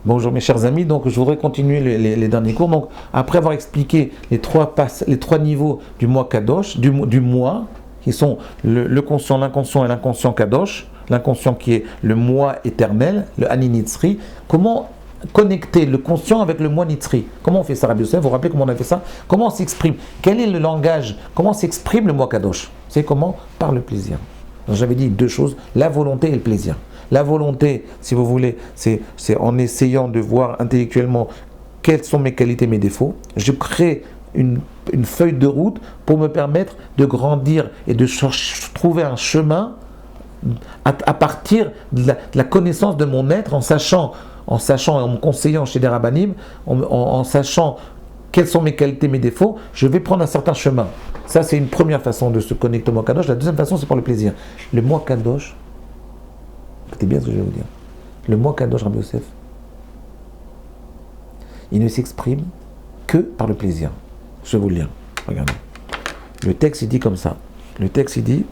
Bonjour mes chers amis, donc je voudrais continuer les derniers cours. Donc après avoir expliqué les trois niveaux du moi Kadosh, du moi, qui sont le conscient, l'inconscient et l'inconscient Kadosh, l'inconscient qui est le moi éternel, le Ani Nitzri, comment connecter le conscient avec le moi Nitzri? Comment on fait ça, Rabbi Yosef? Vous vous rappelez comment on a fait ça? Comment on s'exprime? Quel est le langage? Comment s'exprime le moi Kadosh? C'est comment? Par le plaisir. Donc, j'avais dit deux choses, la volonté et le plaisir. La volonté, si vous voulez, c'est en essayant de voir intellectuellement quelles sont mes qualités, mes défauts. Je crée une feuille de route pour me permettre de grandir et de trouver un chemin à partir de la connaissance de mon être, en sachant et en me conseillant chez des rabbinim, en sachant quelles sont mes qualités, mes défauts, je vais prendre un certain chemin. Ça, c'est une première façon de se connecter au moi Kadosh. La deuxième façon, c'est par le plaisir. Le moi Kadosh, écoutez bien ce que je vais vous dire. Le moi Kadosh, Rabbi Yosef, il ne s'exprime que par le plaisir. Je vais vous le lire. Regardez. Le texte, il dit comme ça. Le texte, il dit...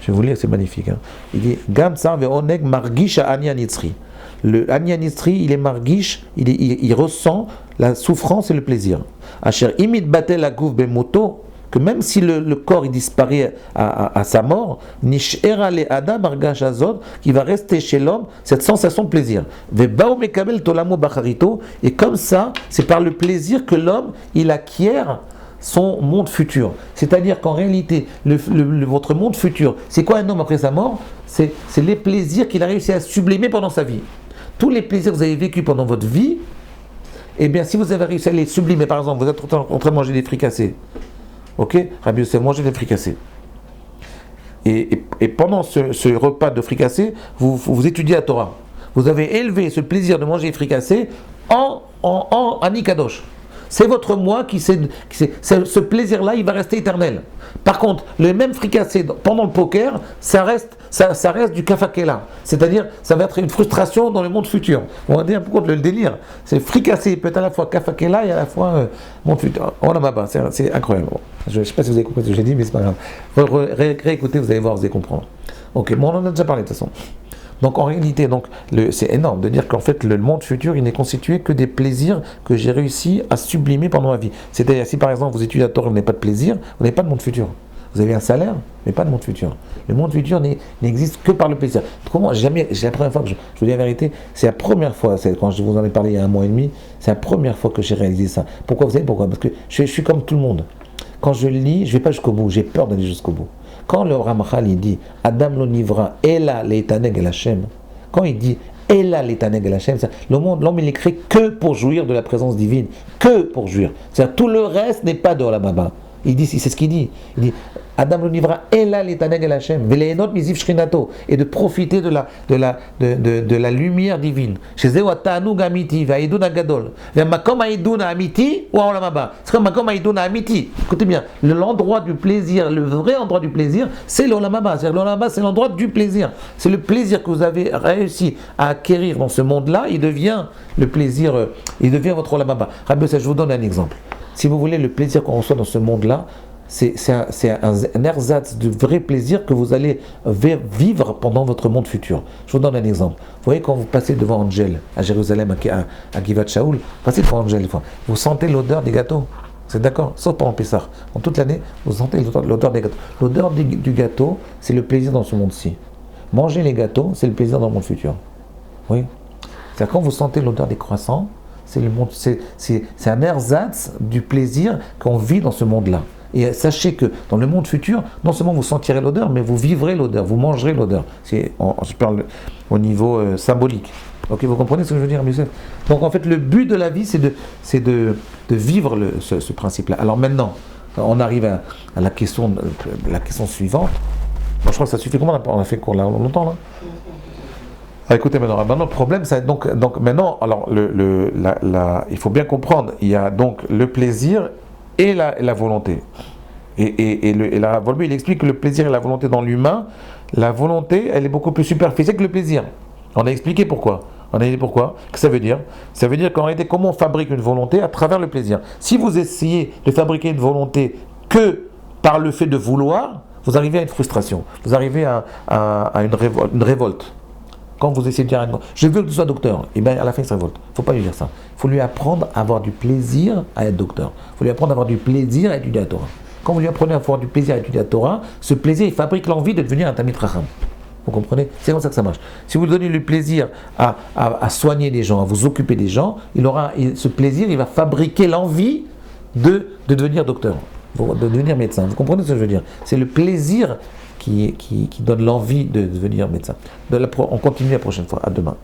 Je vais vous lire, c'est magnifique. Hein. Il dit Gam tsar ve'oneg margish ha'ani hanitzri. Le ani hanitzri, il est margish, il ressent la souffrance et le plaisir. Asher imit batel agouf bemoto, que même si le corps il disparaît à sa mort, nish'era le adam margash azod, qui va rester chez l'homme cette sensation de plaisir. Ve'bao mekabel tolamo bacharito, et comme ça, c'est par le plaisir que l'homme il acquiert son monde futur. C'est-à-dire qu'en réalité, votre monde futur, c'est quoi un homme après sa mort? C'est les plaisirs qu'il a réussi à sublimer pendant sa vie. Tous les plaisirs que vous avez vécus pendant votre vie, eh bien, si vous avez réussi à les sublimer, par exemple, vous êtes en train de manger des fricassés, ok? Rabbi Yosef, mangez des fricassés. Et pendant ce repas de fricassés, vous étudiez la Torah. Vous avez élevé ce plaisir de manger des fricassés en Ani Kadosh. C'est votre moi ce plaisir-là, il va rester éternel. Par contre, le même fricassé pendant le poker, ça reste du kafakela. C'est-à-dire, ça va être une frustration dans le monde futur. On va dire pourquoi le délire. C'est fricassé, peut être à la fois kafakela et à la fois monde futur. Oh là bas, c'est incroyable. Je ne sais pas si vous avez compris ce que j'ai dit, mais c'est pas grave. Réécoutez, vous allez voir, vous allez comprendre. Ok, bon, on en a déjà parlé de toute façon. Donc en réalité, c'est énorme de dire qu'en fait le monde futur il n'est constitué que des plaisirs que j'ai réussi à sublimer pendant ma vie. C'est-à-dire si par exemple vous étudiez la Torah, vous n'avez pas de plaisir, vous n'avez pas de monde futur. Vous avez un salaire, mais pas de monde futur. Le monde futur n'existe que par le plaisir. Comment c'est la première fois que je vous dis la vérité, c'est la première fois, quand je vous en ai parlé il y a 1 mois et demi, c'est la première fois que j'ai réalisé ça. Pourquoi? Vous savez pourquoi? Parce que je suis comme tout le monde. Quand je lis, je ne vais pas jusqu'au bout, j'ai peur d'aller jusqu'au bout. Quand le Ramachal il dit Adam lo nivra ela leitaneg el Hashem, quand il dit ela leitaneg el Hashem, l'homme il est créé que pour jouir de la présence divine, que pour jouir. C'est-à-dire tout le reste n'est pas de Olam Haba. Il dit, c'est ce qu'il dit. Il dit Adam lo nivra ela leitaneg el Hashem veleenot mizif shrinato, et de profiter de la lumière divine. Chez Zeu ta'anug amiti va'idun agadol ve'makom ha'idun amiti ou Olam Haba. C'est comme makom ha'idun amiti. Écoutez bien, l'endroit du plaisir, le vrai endroit du plaisir, c'est l'Olam Haba. C'est-à-dire l'Olam Haba, c'est l'endroit du plaisir. C'est le plaisir que vous avez réussi à acquérir dans ce monde-là. Il devient le plaisir, il devient votre Olam Haba. Rabbi Yosef, je vous donne un exemple. Si vous voulez le plaisir qu'on reçoit dans ce monde-là, c'est un ersatz de vrai plaisir que vous allez vivre pendant votre monde futur. Je vous donne un exemple. Vous voyez, quand vous passez devant Angel, à Jérusalem, à Givat Shaoul, passez devant Angel, vous sentez l'odeur des gâteaux. C'est d'accord? Sauf pendant Pessah. En toute l'année, vous sentez l'odeur des gâteaux. L'odeur du gâteau, c'est le plaisir dans ce monde-ci. Manger les gâteaux, c'est le plaisir dans le monde futur. Oui. C'est-à-dire quand vous sentez l'odeur des croissants, c'est un ersatz du plaisir qu'on vit dans ce monde-là. Et sachez que dans le monde futur, non seulement vous sentirez l'odeur, mais vous vivrez l'odeur, vous mangerez l'odeur. Je parle au niveau symbolique. Ok, vous comprenez ce que je veux dire, monsieur? Donc en fait, le but de la vie, c'est de vivre ce principe-là. Alors maintenant, on arrive à la question suivante. Bon, je crois que ça suffit. Comment on a fait cours là longtemps là? Ah, écoutez maintenant, le problème, c'est donc maintenant, alors il faut bien comprendre, il y a donc le plaisir et la volonté. Et la volonté, il explique que le plaisir et la volonté dans l'humain, la volonté, elle est beaucoup plus superficielle que le plaisir. On a expliqué pourquoi. On a dit pourquoi. Qu'est-ce que ça veut dire? Ça veut dire qu'en réalité, comment on fabrique une volonté? À travers le plaisir. Si vous essayez de fabriquer une volonté que par le fait de vouloir, vous arrivez à une frustration. Vous arrivez à une révolte. Quand vous essayez de dire à un enfant, je veux que tu sois docteur, et bien à la fin il se révolte. Il ne faut pas lui dire ça. Il faut lui apprendre à avoir du plaisir à être docteur. Il faut lui apprendre à avoir du plaisir à étudier la Torah. Quand vous lui apprenez à avoir du plaisir à étudier la Torah, ce plaisir il fabrique l'envie de devenir un Talmid Chacham. Vous comprenez? C'est comme ça que ça marche. Si vous donnez le plaisir à soigner les gens, à vous occuper des gens, ce plaisir il va fabriquer l'envie de devenir docteur, de devenir médecin. Vous comprenez ce que je veux dire? C'est le plaisir qui donne l'envie de devenir médecin. On continue la prochaine fois. À demain.